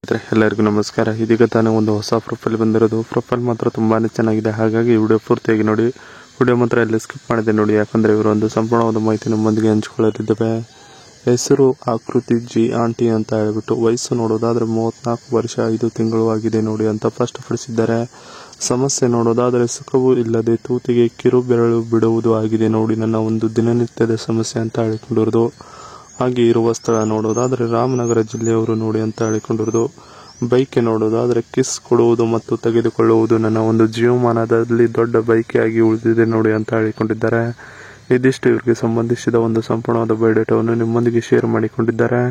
ಎಲ್ಲರಿಗೂ ನಮಸ್ಕಾರ. ಇದೀಗ ತಾನೇ ಒಂದು ಹೊಸ ಪ್ರೊಫೈಲ್ ಬಂದಿರೋದು. ಪ್ರೊಫೈಲ್ ಮಾತ್ರ ತುಂಬಾನೇ ಚೆನ್ನಾಗಿದೆ, ಹಾಗಾಗಿ ವಿಡಿಯೋ ಪೂರ್ತಿಯಾಗಿ ನೋಡಿ. ವಿಡಿಯೋ ಮಾತ್ರ ಎಲ್ಲಿ ಸ್ಕಿಪ್ ಮಾಡಿದೆ ನೋಡಿ, ಯಾಕಂದ್ರೆ ಇವರು ಒಂದು ಸಂಪೂರ್ಣವಾದ ಮಾಹಿತಿ ನಮ್ಮೊಂದಿಗೆ ಹಂಚಿಕೊಳ್ಳಲಿದ್ದೇವೆ. ಹೆಸರು ಆಕೃತಿ ಜಿ ಆಂಟಿ ಅಂತ ಹೇಳ್ಬಿಟ್ಟು, ವಯಸ್ಸು ನೋಡೋದಾದ್ರೆ 34 ವರ್ಷ 5 ತಿಂಗಳು ಆಗಿದೆ ನೋಡಿ ಅಂತ ಸ್ಪಷ್ಟಪಡಿಸಿದ್ದಾರೆ. ಸಮಸ್ಯೆ ನೋಡೋದಾದ್ರೆ ಸುಖವೂ ಇಲ್ಲದೆ ತೂತಿಗೆ ಕಿರು ಬೆರಳು ಬಿಡುವುದು ಆಗಿದೆ ನೋಡಿ, ನನ್ನ ಒಂದು ದಿನನಿತ್ಯದ ಸಮಸ್ಯೆ ಅಂತ ಹೇಳಿಕೊಂಡಿರೋದು. ಹಾಗೆ ಇರುವ ಸ್ಥಳ ನೋಡೋದಾದ್ರೆ ರಾಮನಗರ ಜಿಲ್ಲೆಯವರು ನೋಡಿ ಅಂತ ಹೇಳಿಕೊಂಡಿರೋದು. ಬೈಕೆ ನೋಡೋದಾದ್ರೆ ಕಿಸ್ ಕೊಡುವುದು ಮತ್ತು ತೆಗೆದುಕೊಳ್ಳುವುದು ನನ್ನ ಒಂದು ಜೀವಮಾನದಲ್ಲಿ ದೊಡ್ಡ ಬೈಕೆ ಆಗಿ ಉಳಿದಿದೆ ನೋಡಿ ಅಂತ ಹೇಳಿಕೊಂಡಿದ್ದಾರೆ. ಇದಿಷ್ಟು ಇವರಿಗೆ ಸಂಬಂಧಿಸಿದ ಒಂದು ಸಂಪೂರ್ಣವಾದ ಬಯೋಡೇಟಾವನ್ನು ನಿಮ್ಮೊಂದಿಗೆ ಶೇರ್ ಮಾಡಿಕೊಂಡಿದ್ದಾರೆ.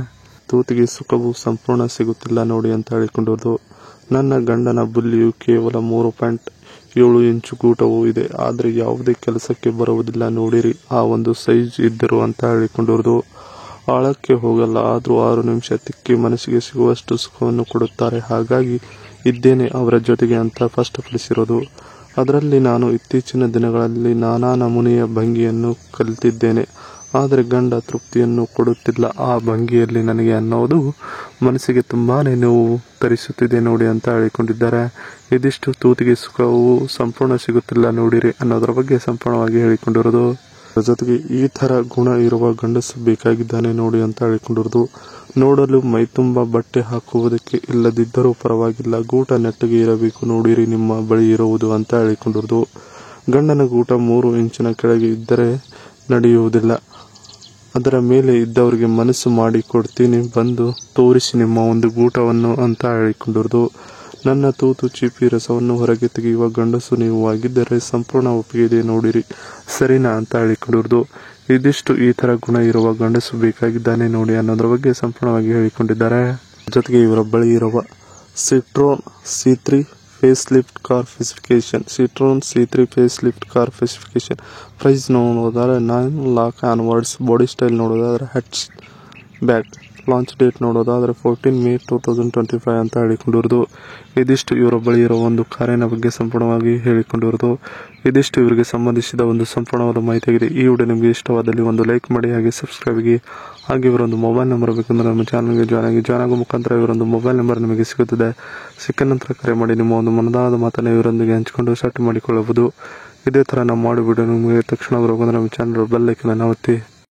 ತೂತಿಗೆ ಸುಖವು ಸಂಪೂರ್ಣ ಸಿಗುತ್ತಿಲ್ಲ ನೋಡಿ ಅಂತ ಹೇಳಿಕೊಂಡಿರೋದು. ನನ್ನ ಗಂಡನ ಬುಲ್ಲಿಯು ಕೇವಲ 3.7 ಇಂಚು ಗೂಟವೂ ಇದೆ, ಆದರೆ ಯಾವುದೇ ಕೆಲಸಕ್ಕೆ ಬರುವುದಿಲ್ಲ ನೋಡಿರಿ, ಆ ಒಂದು ಸೈಜ್ ಇದ್ದರು ಅಂತ ಹೇಳಿಕೊಂಡಿರೋದು. ಆಳಕ್ಕೆ ಹೋಗಲ್ಲ, ಆದರೂ 6 ನಿಮಿಷ ತಿಕ್ಕಿ ಮನಸ್ಸಿಗೆ ಸಿಗುವಷ್ಟು ಸುಖವನ್ನು ಕೊಡುತ್ತಾರೆ, ಹಾಗಾಗಿ ಇದ್ದೇನೆ ಅವರ ಜೊತೆಗೆ ಅಂತ ಸ್ಪಷ್ಟಪಡಿಸಿರೋದು. ಅದರಲ್ಲಿ ನಾನು ಇತ್ತೀಚಿನ ದಿನಗಳಲ್ಲಿ ನಾನಾ ನಮೂನೆಯ ಭಂಗಿಯನ್ನು ಕಲಿತಿದ್ದೇನೆ, ಆದರೆ ಗಂಡ ತೃಪ್ತಿಯನ್ನು ಕೊಡುತ್ತಿಲ್ಲ ಆ ಭಂಗಿಯಲ್ಲಿ ನನಗೆ ಅನ್ನೋದು ಮನಸ್ಸಿಗೆ ತುಂಬಾನೇ ನೋವು ತರಿಸುತ್ತಿದೆ ನೋಡಿ ಅಂತ ಹೇಳಿಕೊಂಡಿದ್ದಾರೆ. ಇದಿಷ್ಟು ತೂತಿಗೆ ಸುಖವು ಸಂಪೂರ್ಣ ಸಿಗುತ್ತಿಲ್ಲ ನೋಡಿರಿ ಅನ್ನೋದರ ಬಗ್ಗೆ ಸಂಪೂರ್ಣವಾಗಿ ಹೇಳಿಕೊಂಡಿರೋದು. ಜೊತೆಗೆ ಈ ತರ ಗುಣ ಇರುವ ಗಂಡಸು ಬೇಕಾಗಿದ್ದಾನೆ ನೋಡಿ ಅಂತ ಹೇಳಿಕೊಂಡಿರೋದು. ನೋಡಲು ಮೈತುಂಬ ಬಟ್ಟೆ ಹಾಕುವುದಕ್ಕೆ ಇಲ್ಲದಿದ್ದರೂ ಪರವಾಗಿಲ್ಲ, ಗೂಟ ನೆಟ್ಟಗೆ ಇರಬೇಕು ನೋಡಿರಿ ನಿಮ್ಮ ಬಳಿ ಇರುವುದು ಅಂತ ಹೇಳಿಕೊಂಡಿರೋದು. ಗಂಡನ ಗೂಟ 3 ಇಂಚಿನ ಕೆಳಗೆ ಇದ್ದರೆ ನಡೆಯುವುದಿಲ್ಲ, ಅದರ ಮೇಲೆ ಇದ್ದವರಿಗೆ ಮನಸ್ಸು ಮಾಡಿ ಕೊಡ್ತೀನಿ, ಬಂದು ತೋರಿಸಿ ನಿಮ್ಮ ಒಂದು ಗೂಟವನ್ನು ಅಂತ ಹೇಳಿಕೊಂಡಿರೋದು. ನನ್ನ ತೂತು ಚೀಪಿ ರಸವನ್ನು ಹೊರಗೆ ತೆಗೆಯುವ ಗಂಡಸು ನೀವು ಆಗಿದ್ದರೆ ಸಂಪೂರ್ಣ ಒಪ್ಪಿಗೆ ಇದೆ ನೋಡಿರಿ, ಸರಿನಾ ಅಂತ ಹೇಳಿಕೊಂಡಿರೋದು. ಇದಿಷ್ಟು ಈ ತರ ಗುಣ ಇರುವ ಗಂಡಸು ಬೇಕಾಗಿದ್ದಾನೆ ನೋಡಿ ಅನ್ನೋದ್ರ ಬಗ್ಗೆ ಸಂಪೂರ್ಣವಾಗಿ ಹೇಳಿಕೊಂಡಿದ್ದಾರೆ. ಜೊತೆಗೆ ಇವರ ಬಳಿ ಇರುವ Citroen C3 facelift car specification, Citroen C3 facelift car specification price ನೋಡೋದಾದ್ರೆ 9 lakh ಆನ್ವರ್ಡ್ಸ್. ಬಾಡಿ ಸ್ಟೈಲ್ ನೋಡೋದಾದ್ರೆ ಹ್ಯಾಚ್ ಬ್ಯಾಕ್. ಲಾಂಚ್ ಡೇಟ್ ನೋಡೋದಾದ್ರೆ 14 May 2025 ಅಂತ ಹೇಳಿಕೊಂಡಿರೋದು. ಇದಿಷ್ಟು ಇವರ ಬಳಿ ಇರೋ ಒಂದು ಕಾರಿನ ಬಗ್ಗೆ ಸಂಪೂರ್ಣವಾಗಿ ಹೇಳಿಕೊಂಡಿರೋದು. ಇದಿಷ್ಟು ಇವರಿಗೆ ಸಂಬಂಧಿಸಿದ ಒಂದು ಸಂಪೂರ್ಣವಾದ ಮಾಹಿತಿಯಾಗಿದೆ. ಈ ವಿಡಿಯೋ ನಿಮಗೆ ಇಷ್ಟವಾದಲ್ಲಿ ಒಂದು ಲೈಕ್ ಮಾಡಿ, ಹಾಗೆ ಸಬ್ಸ್ಕ್ರೈಬ್ ಆಗಿ. ಹಾಗೆ ಇವರೊಂದು ಮೊಬೈಲ್ ನಂಬರ್ ಬೇಕಂದ್ರೆ ನಮ್ಮ ಚಾನಲ್ಗೆ ಜಾಯ್ನ್ ಆಗೋ ಮುಖಾಂತರ ಇವರೊಂದು ಮೊಬೈಲ್ ನಂಬರ್ ನಿಮಗೆ ಸಿಗುತ್ತದೆ. ಸಿಕ್ಕ ನಂತರ ಕರೆ ಮಾಡಿ ನಿಮ್ಮ ಒಂದು ಮನದಾಳದ ಮಾತನ್ನು ಇವರೊಂದಿಗೆ ಹಂಚಿಕೊಂಡು ಸೆಟ್ ಮಾಡಿಕೊಳ್ಳಬಹುದು. ಇದೇ ತರ ನಾವು ಮಾಡೋ ವಿಡಿಯೋ ನಿಮಗೆ ತಕ್ಷಣ ಬರೋದು ನಮ್ಮ ಚಾನಲ್ ಬೆಲ್ ಐಕನ್ ಒತ್ತಿ.